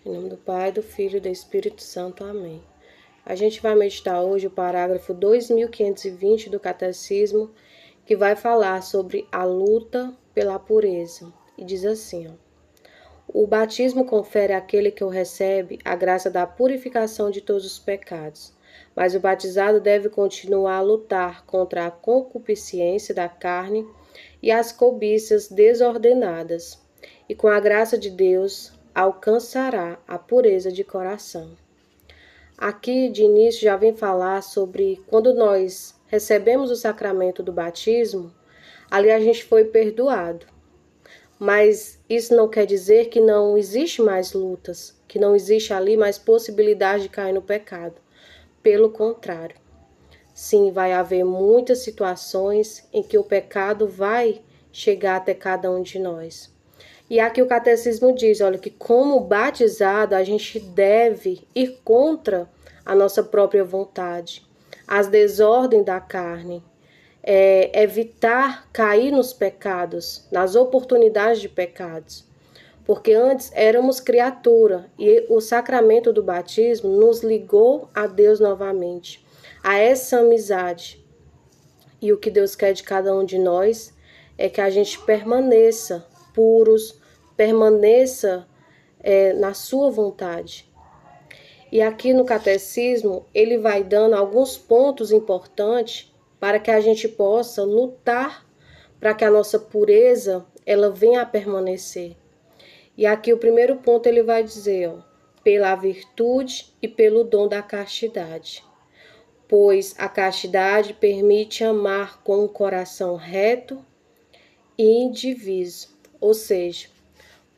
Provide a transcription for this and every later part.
Em nome do Pai, do Filho e do Espírito Santo. Amém. A gente vai meditar hoje o parágrafo 2520 do Catecismo, que vai falar sobre a luta pela pureza. E diz assim, ó: o batismo confere àquele que o recebe a graça da purificação de todos os pecados, mas o batizado deve continuar a lutar contra a concupiscência da carne e as cobiças desordenadas, e com a graça de Deus alcançará a pureza de coração. Aqui, de início, já vem falar sobre quando nós recebemos o sacramento do batismo, ali a gente foi perdoado. Mas isso não quer dizer que não existe mais lutas, que não existe ali mais possibilidade de cair no pecado. Pelo contrário, sim, vai haver muitas situações em que o pecado vai chegar até cada um de nós. E aqui o catecismo diz, olha, que como batizado a gente deve ir contra a nossa própria vontade, as desordens da carne, evitar cair nos pecados, nas oportunidades de pecados. Porque antes éramos criatura e o sacramento do batismo nos ligou a Deus novamente, a essa amizade. E o que Deus quer de cada um de nós é que a gente permaneça puros, permaneça na sua vontade. E aqui no catecismo ele vai dando alguns pontos importantes para que a gente possa lutar para que a nossa pureza ela venha a permanecer. E aqui o primeiro ponto ele vai dizer, ó, pela virtude e pelo dom da castidade. Pois a castidade permite amar com um coração reto e indiviso. Ou seja,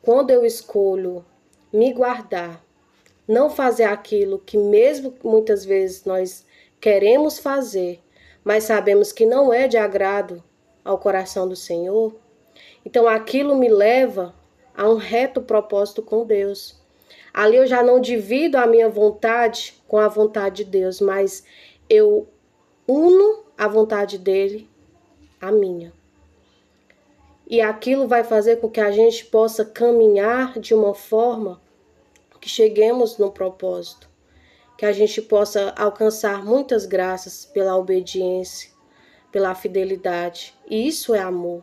quando eu escolho me guardar, não fazer aquilo que mesmo muitas vezes nós queremos fazer, mas sabemos que não é de agrado ao coração do Senhor, então aquilo me leva a um reto propósito com Deus. Ali eu já não divido a minha vontade com a vontade de Deus, mas eu uno a vontade dele à minha. E aquilo vai fazer com que a gente possa caminhar de uma forma que cheguemos no propósito, que a gente possa alcançar muitas graças pela obediência, pela fidelidade. E isso é amor.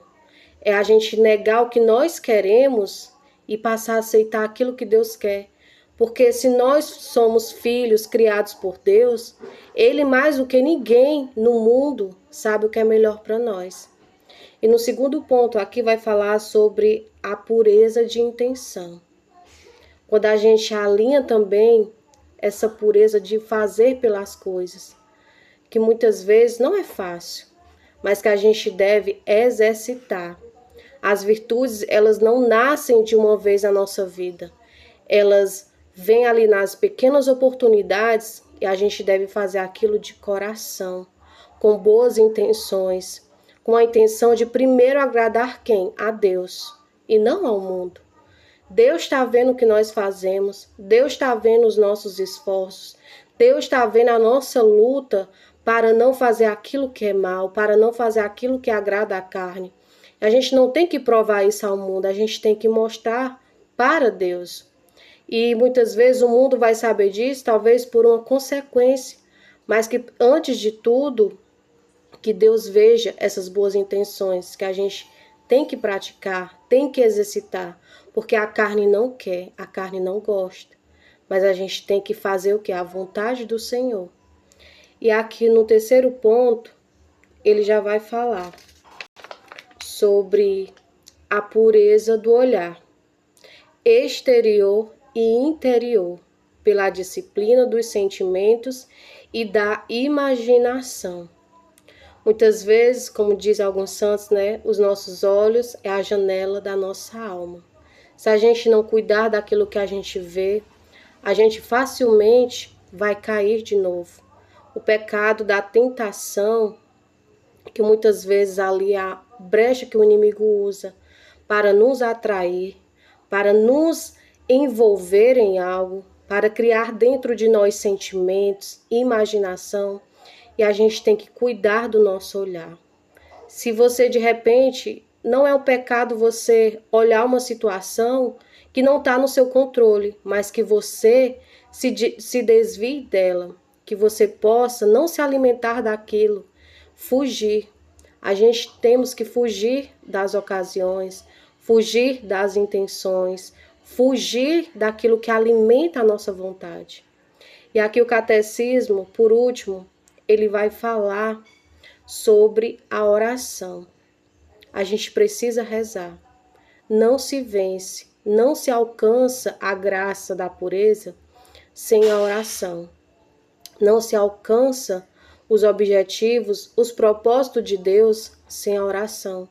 É a gente negar o que nós queremos e passar a aceitar aquilo que Deus quer. Porque se nós somos filhos criados por Deus, Ele mais do que ninguém no mundo sabe o que é melhor para nós. E no segundo ponto aqui vai falar sobre a pureza de intenção. Quando a gente alinha também essa pureza de fazer pelas coisas, que muitas vezes não é fácil, mas que a gente deve exercitar. As virtudes, elas não nascem de uma vez na nossa vida. Elas vêm ali nas pequenas oportunidades e a gente deve fazer aquilo de coração, com boas intenções, com a intenção de primeiro agradar quem? A Deus e não ao mundo. Deus está vendo o que nós fazemos, Deus está vendo os nossos esforços, Deus está vendo a nossa luta para não fazer aquilo que é mal, para não fazer aquilo que agrada a carne. A gente não tem que provar isso ao mundo, a gente tem que mostrar para Deus. E muitas vezes o mundo vai saber disso, talvez por uma consequência, mas que antes de tudo, que Deus veja essas boas intenções que a gente tem que praticar, tem que exercitar, porque a carne não quer, a carne não gosta. Mas a gente tem que fazer o que? A vontade do Senhor. E aqui no terceiro ponto, ele já vai falar sobre a pureza do olhar, exterior e interior, pela disciplina dos sentimentos e da imaginação. Muitas vezes, como diz alguns santos, né, os nossos olhos é a janela da nossa alma. Se a gente não cuidar daquilo que a gente vê, a gente facilmente vai cair de novo. O pecado da tentação, que muitas vezes ali é a brecha que o inimigo usa para nos atrair, para nos envolver em algo, para criar dentro de nós sentimentos, imaginação. E a gente tem que cuidar do nosso olhar. Se você, de repente, não é um pecado você olhar uma situação que não está no seu controle, mas que você se desvie dela, que você possa não se alimentar daquilo, fugir. A gente temos que fugir das ocasiões, fugir das intenções, fugir daquilo que alimenta a nossa vontade. E aqui o catecismo, por último, ele vai falar sobre a oração. A gente precisa rezar. Não se vence, não se alcança a graça da pureza sem a oração. Não se alcança os objetivos, os propósitos de Deus sem a oração.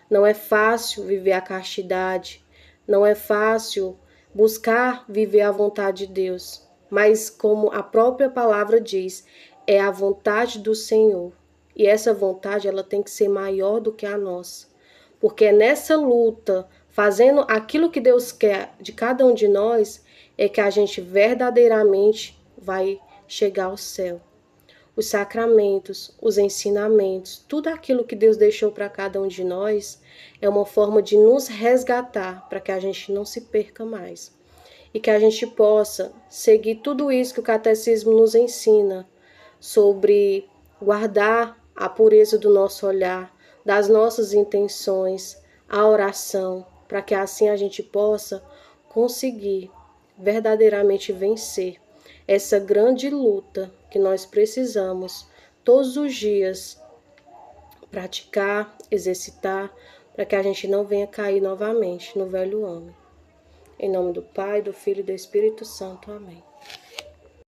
Não é fácil viver a castidade, não é fácil buscar viver a vontade de Deus, mas como a própria palavra diz, é a vontade do Senhor. E essa vontade ela tem que ser maior do que a nossa, porque é nessa luta, fazendo aquilo que Deus quer de cada um de nós, é que a gente verdadeiramente vai chegar ao céu. Os sacramentos, os ensinamentos, tudo aquilo que Deus deixou para cada um de nós é uma forma de nos resgatar para que a gente não se perca mais. E que a gente possa seguir tudo isso que o catecismo nos ensina sobre guardar a pureza do nosso olhar, das nossas intenções, a oração, para que assim a gente possa conseguir verdadeiramente vencer essa grande luta que nós precisamos todos os dias praticar, exercitar, para que a gente não venha cair novamente no velho homem. Em nome do Pai, do Filho e do Espírito Santo. Amém.